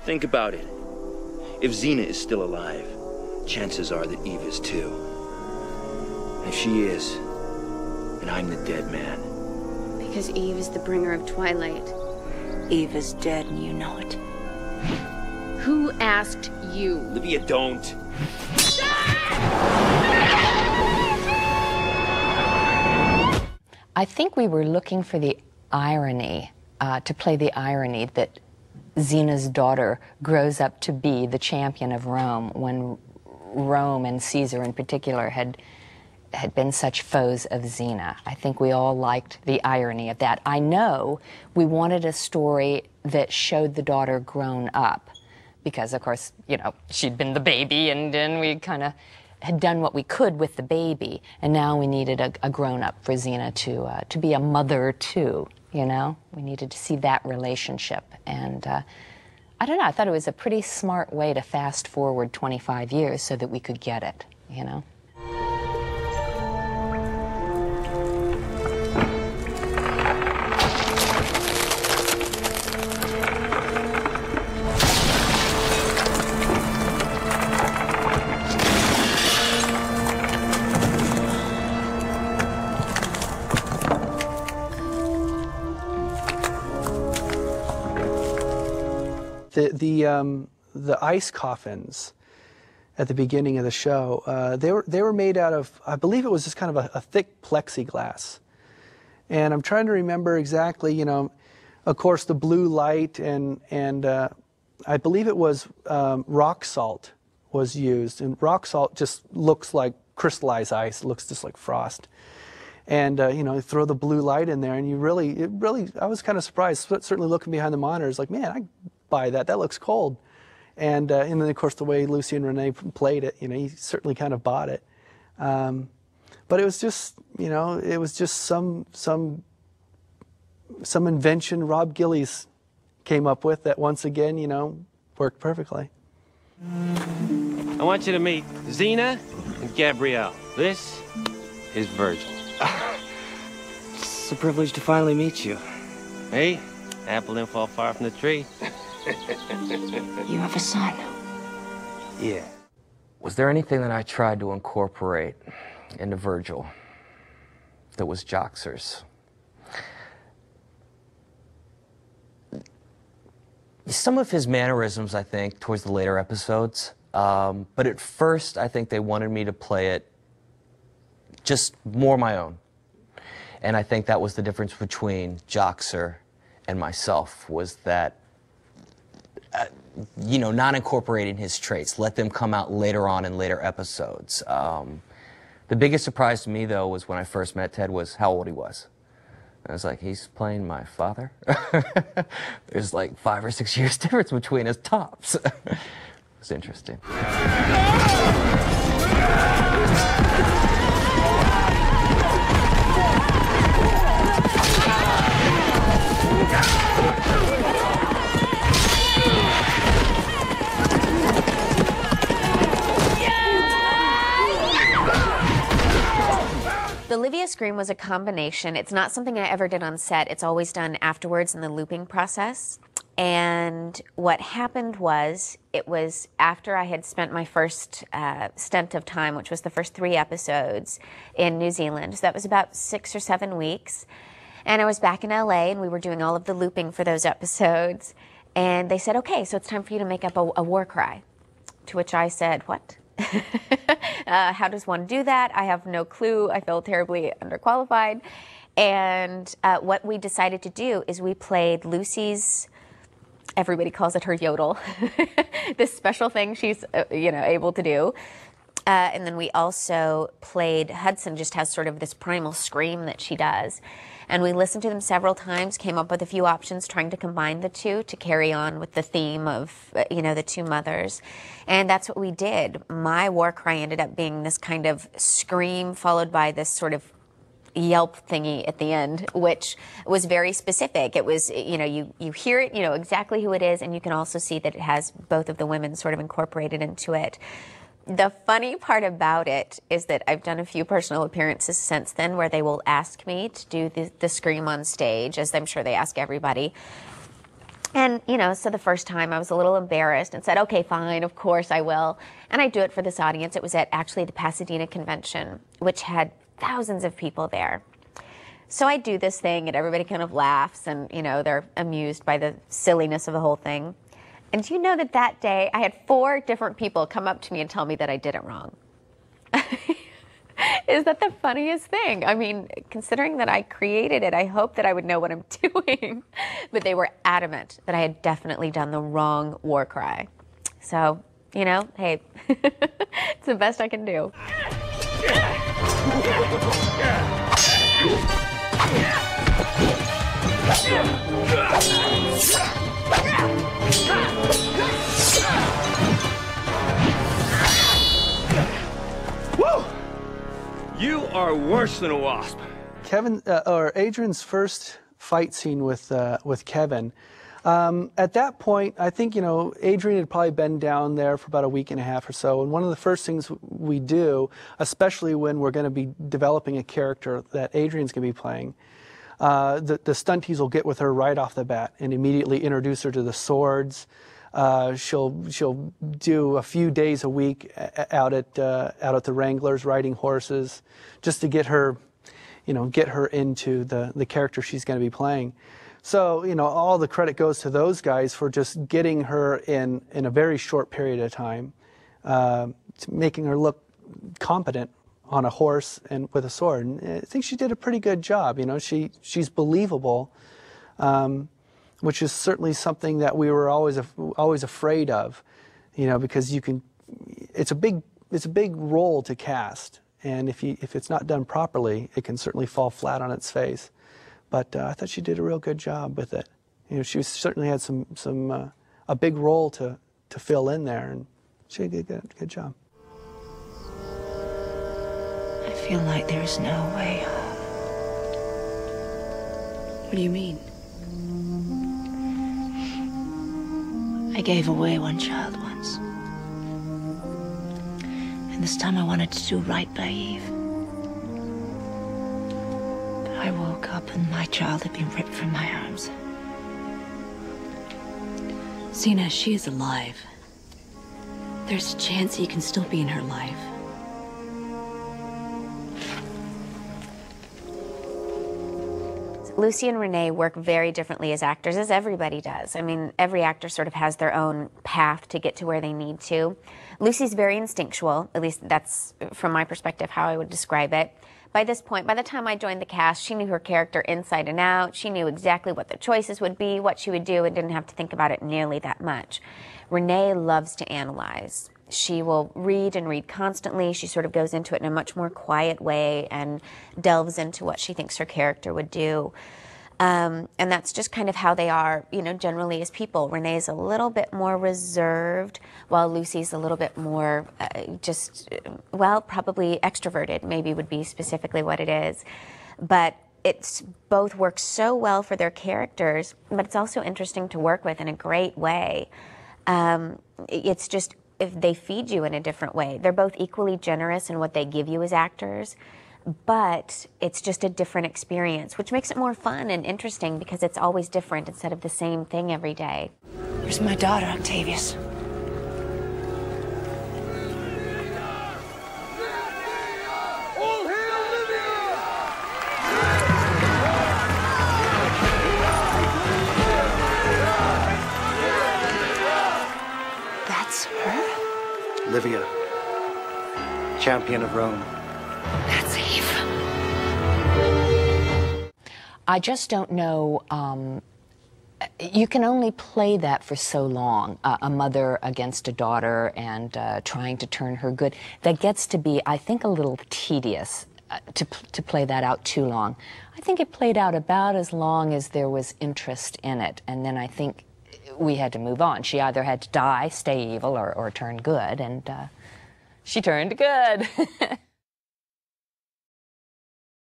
Think about it. If Xena is still alive, chances are that Eve is too. And if she is, then I'm the dead man. Because Eve is the bringer of twilight. Eve is dead and you know it. Who asked you? Livia, don't. I think we were looking for the irony, to play the irony that Xena's daughter grows up to be the champion of Rome when Rome and Caesar in particular had been such foes of Xena. I think we all liked the irony of that. I know we wanted a story that showed the daughter grown up because, of course, you know, she'd been the baby and then we kind of had done what we could with the baby, and now we needed a grown-up for Xena to be a mother too, you know? We needed to see that relationship, and I don't know, I thought it was a pretty smart way to fast forward 25 years so that we could get it, you know? The ice coffins at the beginning of the show, they were made out of, I believe it was just kind of a thick plexiglass. And I'm trying to remember exactly, you know, of course the blue light and I believe it was rock salt was used. And rock salt just looks like crystallized ice, it looks just like frost. And, you know, throw the blue light in there and I was kind of surprised, certainly looking behind the monitors, like, man, I buy that. That looks cold. And then, of course, the way Lucy and Renee played it, you know, he certainly kind of bought it. But it was just, you know, it was just some invention Rob Gillies came up with that once again, you know, worked perfectly. I want you to meet Xena and Gabrielle. This is Virgil. It's a privilege to finally meet you. Hey, apple didn't fall far from the tree. You have a son. Yeah. Was there anything that I tried to incorporate into Virgil that was Joxer's? Some of his mannerisms, I think, towards the later episodes. But at first, I think they wanted me to play it just more my own. And I think that was the difference between Joxer and myself, was that you know, not incorporating his traits, let them come out later on in later episodes. The biggest surprise to me, though, was when I first met Ted, was how old he was. I was like, he's playing my father? There's like 5 or 6 years difference between us, tops. It was interesting. The Livia scream was a combination. It's not something I ever did on set. It's always done afterwards in the looping process. And what happened was, it was after I had spent my first stint of time, which was the first 3 episodes in New Zealand. So that was about 6 or 7 weeks. And I was back in LA and we were doing all of the looping for those episodes. And they said, okay, so it's time for you to make up a war cry. To which I said, what? How does one do that? I have no clue. I feel terribly underqualified. And what we decided to do is we played Lucy's, everybody calls it her yodel, this special thing she's you know, able to do. And then we also played, Hudson just has sort of this primal scream that she does. And we listened to them several times, came up with a few options, trying to combine the two to carry on with the theme of, you know, the 2 mothers. And that's what we did. My war cry ended up being this kind of scream followed by this sort of yelp thingy at the end, which was very specific. It was, you know, you hear it, you know exactly who it is, and you can also see that it has both of the women sort of incorporated into it. The funny part about it is that I've done a few personal appearances since then where they will ask me to do the scream on stage, as I'm sure they ask everybody. And, you know, so the first time I was a little embarrassed and said, okay, fine, of course I will. And I do it for this audience. It was at actually the Pasadena convention, which had thousands of people there. So I do this thing and everybody kind of laughs and, you know, they're amused by the silliness of the whole thing. And do you know that that day I had 4 different people come up to me and tell me that I did it wrong? Is that the funniest thing? I mean, considering that I created it, I hope that I would know what I'm doing. But they were adamant that I had definitely done the wrong war cry. So, you know, hey, it's the best I can do. Woo! You are worse than a wasp. Adrian's first fight scene with Kevin. At that point, I think, you know, Adrian had probably been down there for about a week and a half or so. And one of the first things we do, especially when we're going to be developing a character that Adrian's going to be playing, the stunties will get with her right off the bat and immediately introduce her to the swords. She'll do a few days a week out at the Wranglers riding horses, just to get her, you know, get her into the character she's going to be playing. So, you know, all the credit goes to those guys for just getting her in a very short period of time, making her look competent on a horse and with a sword. And I think she did a pretty good job. You know, she's believable. Which is certainly something that we were always afraid of, you know, because it's a big role to cast, and if it's not done properly, it can certainly fall flat on its face. But I thought she did a real good job with it. You know, she certainly had a big role to fill in there, and she did a good job. I feel like there is no way home. What do you mean? I gave away one child once. And this time I wanted to do right by Eve. But I woke up and my child had been ripped from my arms. Xena, she is alive. There's a chance he can still be in her life. Lucy and Renee work very differently as actors, as everybody does. I mean, every actor sort of has their own path to get to where they need to. Lucy's very instinctual, at least that's, from my perspective, how I would describe it. By this point, by the time I joined the cast, she knew her character inside and out. She knew exactly what the choices would be, what she would do, and didn't have to think about it nearly that much. Renee loves to analyze. She will read and read constantly. She sort of goes into it in a much more quiet way and delves into what she thinks her character would do. And that's just kind of how they are, you know, generally as people. Renee's a little bit more reserved, while Lucy's a little bit more well, probably extroverted, maybe would be specifically what it is. But it's both works so well for their characters, but it's also interesting to work with in a great way. It's just, if they feed you in a different way. They're both equally generous in what they give you as actors, but it's just a different experience, which makes it more fun and interesting because it's always different instead of the same thing every day. Where's my daughter, Octavius? That's her? Livia, champion of Rome. That's Eve. I just don't know. You can only play that for so long, a mother against a daughter and trying to turn her good. That gets to be, I think, a little tedious to play that out too long. I think it played out about as long as there was interest in it, and then I think we had to move on. She either had to die, stay evil, or turn good, and she turned good.